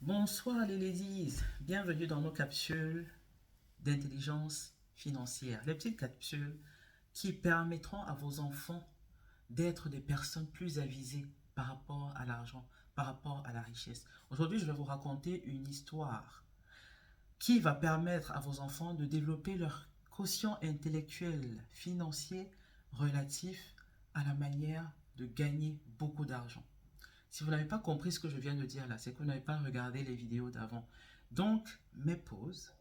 Bonsoir les ladies, bienvenue dans nos capsules d'intelligence financière. Les petites capsules qui permettront à vos enfants d'être des personnes plus avisées par rapport à l'argent, par rapport à la richesse. Aujourd'hui, je vais vous raconter une histoire qui va permettre à vos enfants de développer leur quotient intellectuel financier relatif à la manière de gagner beaucoup d'argent. Si vous n'avez pas compris ce que je viens de dire là, c'est que vous n'avez pas regardé les vidéos d'avant. Donc, mets pause,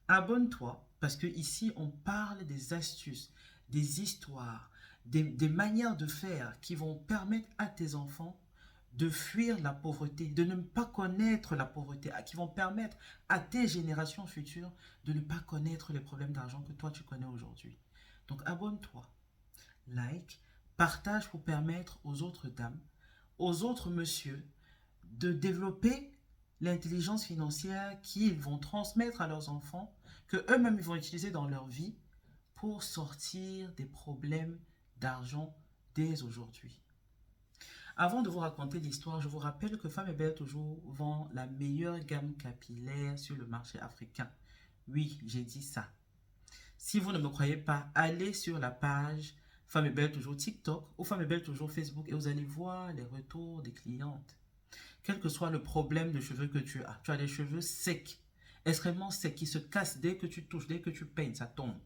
abonne-toi, parce que ici, on parle des astuces, des histoires, des manières de faire qui vont permettre à tes enfants de fuir la pauvreté, de ne pas connaître la pauvreté, qui vont permettre à tes générations futures de ne pas connaître les problèmes d'argent que toi tu connais aujourd'hui. Donc abonne-toi, like, partage pour permettre aux autres dames, aux autres messieurs de développer l'intelligence financière qu'ils vont transmettre à leurs enfants, que eux-mêmes vont utiliser dans leur vie pour sortir des problèmes d'argent dès aujourd'hui. Avant de vous raconter l'histoire, je vous rappelle que Femme et Belle Toujours vend la meilleure gamme capillaire sur le marché africain. Oui, j'ai dit ça. Si vous ne me croyez pas, allez sur la page Femme et Belle Toujours TikTok ou Femme et Belle Toujours Facebook et vous allez voir les retours des clientes. Quel que soit le problème de cheveux que tu as des cheveux secs, extrêmement secs, qui se cassent dès que tu touches, dès que tu peignes, ça tombe.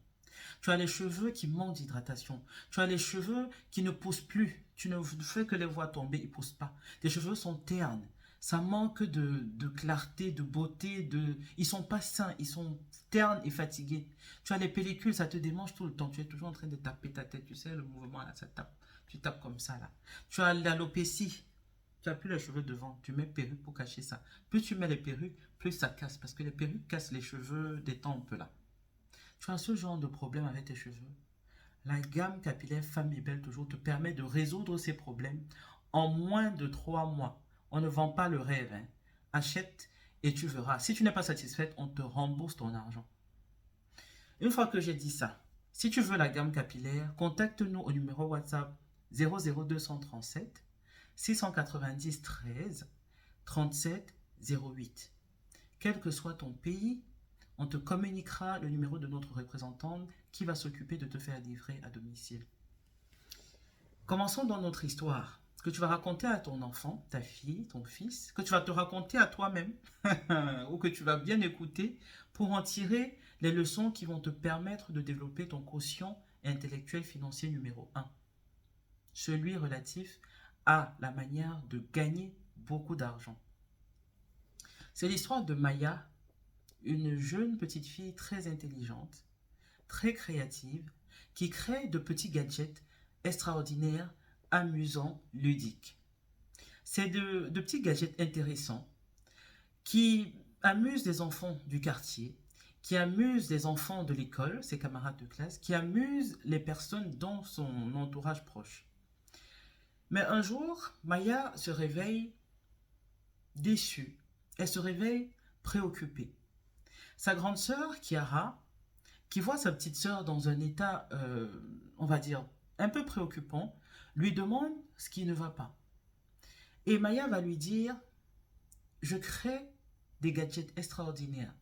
Tu as les cheveux qui manquent d'hydratation. Tu as les cheveux qui ne poussent plus. Tu ne fais que les voir tomber, ils ne poussent pas. Tes cheveux sont ternes. Ça manque de clarté, de beauté. Ils ne sont pas sains, ils sont ternes et fatigués. Tu as les pellicules, ça te démange tout le temps. Tu es toujours en train de taper ta tête. Tu sais, le mouvement là, ça tape. Tu tapes comme ça là. Tu as l'alopécie. Tu n'as plus les cheveux devant. Tu mets perruque pour cacher ça. Plus tu mets les perruques, plus ça casse. Parce que les perruques cassent les cheveux des tempes là. Tu as ce genre de problème avec tes cheveux. La gamme capillaire Femme et Belle Toujours te permet de résoudre ces problèmes en moins de 3 mois. On ne vend pas le rêve, hein. Achète et tu verras. Si tu n'es pas satisfaite, on te rembourse ton argent. Une fois que j'ai dit ça, si tu veux la gamme capillaire, contacte-nous au numéro WhatsApp 00237 690 13 37 08. Quel que soit ton pays, on te communiquera le numéro de notre représentante qui va s'occuper de te faire livrer à domicile. Commençons dans notre histoire que tu vas raconter à ton enfant, ta fille, ton fils, que tu vas te raconter à toi-même ou que tu vas bien écouter pour en tirer les leçons qui vont te permettre de développer ton quotient intellectuel financier numéro un, celui relatif à la manière de gagner beaucoup d'argent. C'est l'histoire de Maya, une jeune petite fille très intelligente, très créative, qui crée de petits gadgets extraordinaires, amusants, ludiques. C'est de petits gadgets intéressants qui amusent les enfants du quartier, qui amusent les enfants de l'école, ses camarades de classe, qui amusent les personnes dans son entourage proche. Mais un jour, Maya se réveille déçue. Elle se réveille préoccupée. Sa grande sœur, Kiara, qui voit sa petite sœur dans un état, on va dire, un peu préoccupant, lui demande ce qui ne va pas. Et Maya va lui dire, je crée des gadgets extraordinaires,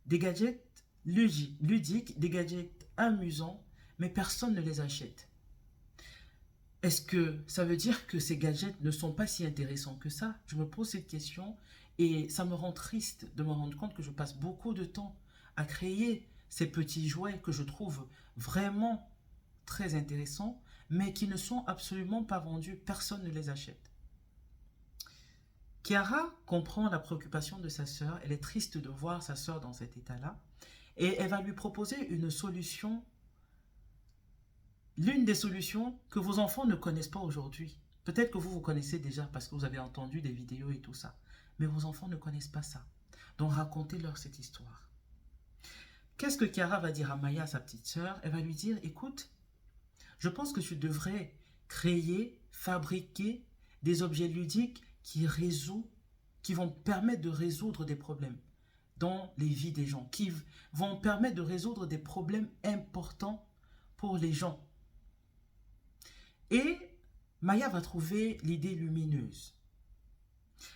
des gadgets ludiques, des gadgets amusants, mais personne ne les achète. Est-ce que ça veut dire que ces gadgets ne sont pas si intéressants que ça? Je me pose cette question et ça me rend triste de me rendre compte que je passe beaucoup de temps à créer ces petits jouets que je trouve vraiment très intéressants, mais qui ne sont absolument pas vendus. Personne ne les achète. Chiara comprend la préoccupation de sa sœur. Elle est triste de voir sa sœur dans cet état-là. Et elle va lui proposer une solution, l'une des solutions que vos enfants ne connaissent pas aujourd'hui. Peut-être que vous connaissez déjà parce que vous avez entendu des vidéos et tout ça. Mais vos enfants ne connaissent pas ça. Donc racontez-leur cette histoire. Qu'est-ce que Chiara va dire à Maya, sa petite sœur? Elle va lui dire, écoute, je pense que tu devrais créer, fabriquer des objets ludiques qui vont permettre de résoudre des problèmes dans les vies des gens, qui vont permettre de résoudre des problèmes importants pour les gens. Et Maya va trouver l'idée lumineuse.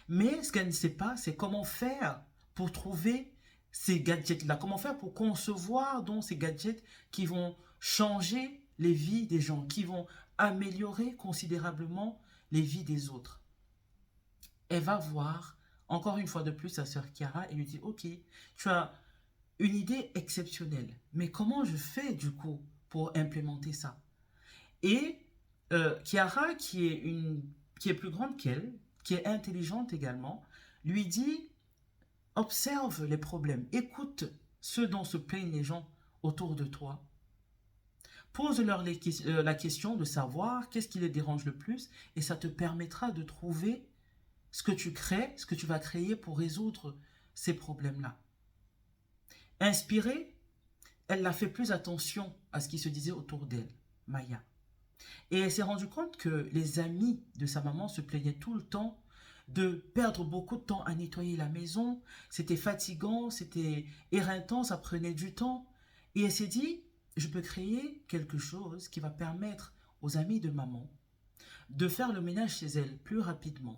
Mais ce qu'elle ne sait pas, c'est comment faire pour trouver ces gadgets-là, comment faire pour concevoir donc ces gadgets qui vont changer les vies des gens, qui vont améliorer considérablement les vies des autres. Elle va voir, encore une fois de plus, sa sœur Chiara et lui dit, ok, tu as une idée exceptionnelle, mais comment je fais du coup pour implémenter ça? Et Chiara, qui est plus grande qu'elle, qui est intelligente également, lui dit, observe les problèmes, écoute ce dont se plaignent les gens autour de toi, pose-leur la question de savoir qu'est-ce qui les dérange le plus, et ça te permettra de trouver ce que tu crées, ce que tu vas créer pour résoudre ces problèmes-là. Inspirée, elle n'a fait plus attention à ce qui se disait autour d'elle, Maya. Et elle s'est rendue compte que les amis de sa maman se plaignaient tout le temps de perdre beaucoup de temps à nettoyer la maison. C'était fatigant, c'était éreintant, ça prenait du temps. Et elle s'est dit, je peux créer quelque chose qui va permettre aux amis de maman de faire le ménage chez elle plus rapidement,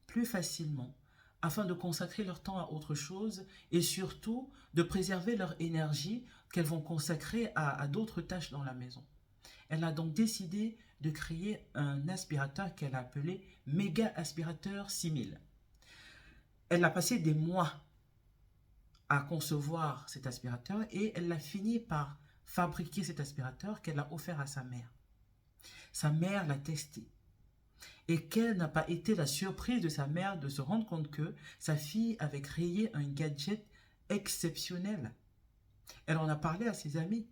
plus facilement, afin de consacrer leur temps à autre chose et surtout de préserver leur énergie qu'elles vont consacrer à d'autres tâches dans la maison. Elle a donc décidé de créer un aspirateur qu'elle a appelé Méga Aspirateur 6000. Elle a passé des mois à concevoir cet aspirateur et elle a fini par fabriquer cet aspirateur qu'elle a offert à sa mère. Sa mère l'a testé. Et quelle n'a pas été la surprise de sa mère de se rendre compte que sa fille avait créé un gadget exceptionnel. Elle en a parlé à ses amis.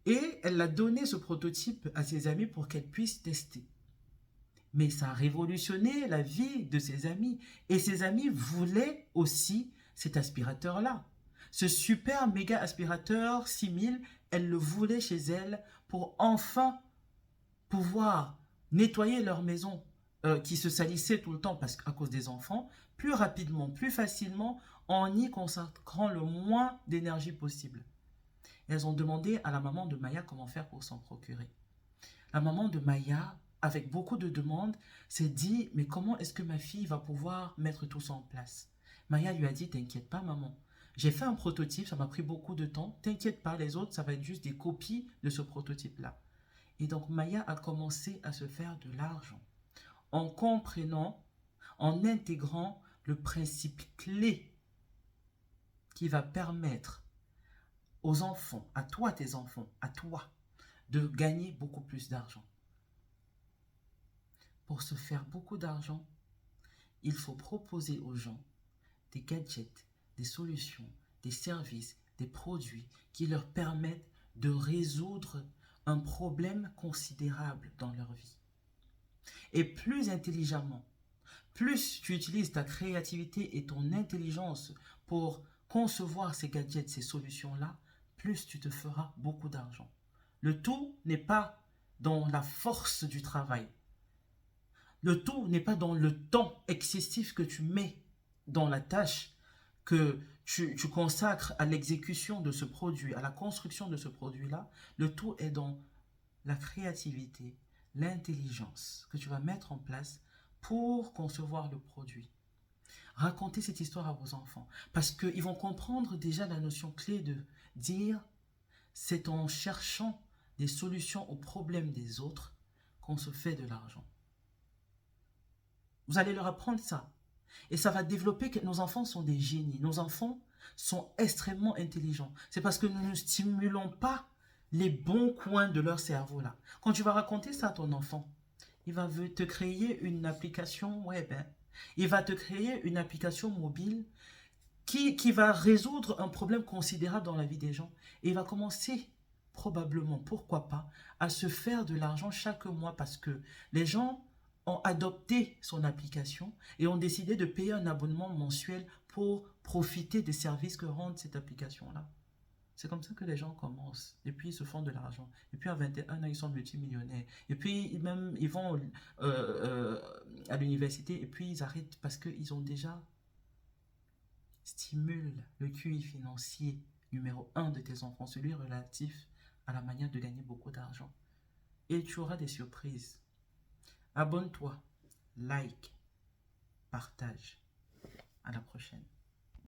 Et elle a donné ce prototype à ses amis pour qu'elle puisse tester. Mais ça a révolutionné la vie de ses amis. Et ses amis voulaient aussi cet aspirateur-là. Ce super méga aspirateur 6000, elle le voulait chez elle pour enfin pouvoir nettoyer leur maison qui se salissait tout le temps à cause des enfants, plus rapidement, plus facilement, en y consacrant le moins d'énergie possible. Elles ont demandé à la maman de Maya comment faire pour s'en procurer. La maman de Maya, avec beaucoup de demandes, s'est dit, mais comment est-ce que ma fille va pouvoir mettre tout ça en place? Maya lui a dit, t'inquiète pas maman, j'ai fait un prototype, ça m'a pris beaucoup de temps, t'inquiète pas, les autres, ça va être juste des copies de ce prototype-là. Et donc Maya a commencé à se faire de l'argent en comprenant, en intégrant le principe clé qui va permettre aux enfants, à toi tes enfants, à toi, de gagner beaucoup plus d'argent. Pour se faire beaucoup d'argent, il faut proposer aux gens des gadgets, des solutions, des services, des produits qui leur permettent de résoudre un problème considérable dans leur vie. Et plus intelligemment, plus tu utilises ta créativité et ton intelligence pour concevoir ces gadgets, ces solutions-là, plus tu te feras beaucoup d'argent. Le tout n'est pas dans la force du travail. Le tout n'est pas dans le temps excessif que tu mets dans la tâche, que tu consacres à l'exécution de ce produit, à la construction de ce produit-là. Le tout est dans la créativité, l'intelligence que tu vas mettre en place pour concevoir le produit. Racontez cette histoire à vos enfants parce qu'ils vont comprendre déjà la notion clé de dire c'est en cherchant des solutions aux problèmes des autres qu'on se fait de l'argent. Vous allez leur apprendre ça. Et ça va développer que nos enfants sont des génies. Nos enfants sont extrêmement intelligents. C'est parce que nous ne stimulons pas les bons coins de leur cerveau là. Quand tu vas raconter ça à ton enfant, il va te créer une application web. Il va te créer une application mobile qui va résoudre un problème considérable dans la vie des gens. Et il va commencer probablement, pourquoi pas, à se faire de l'argent chaque mois parce que les gens ont adopté son application et ont décidé de payer un abonnement mensuel pour profiter des services que rend cette application-là. C'est comme ça que les gens commencent. Et puis, ils se font de l'argent. Et puis, à 21 ans, ils sont multimillionnaires. Et puis, même, ils vont à l'université et puis, ils arrêtent parce qu'ils ont déjà stimulé le QI financier numéro 1 de tes enfants, celui relatif à la manière de gagner beaucoup d'argent. Et tu auras des surprises. Abonne-toi, like, partage. À la prochaine.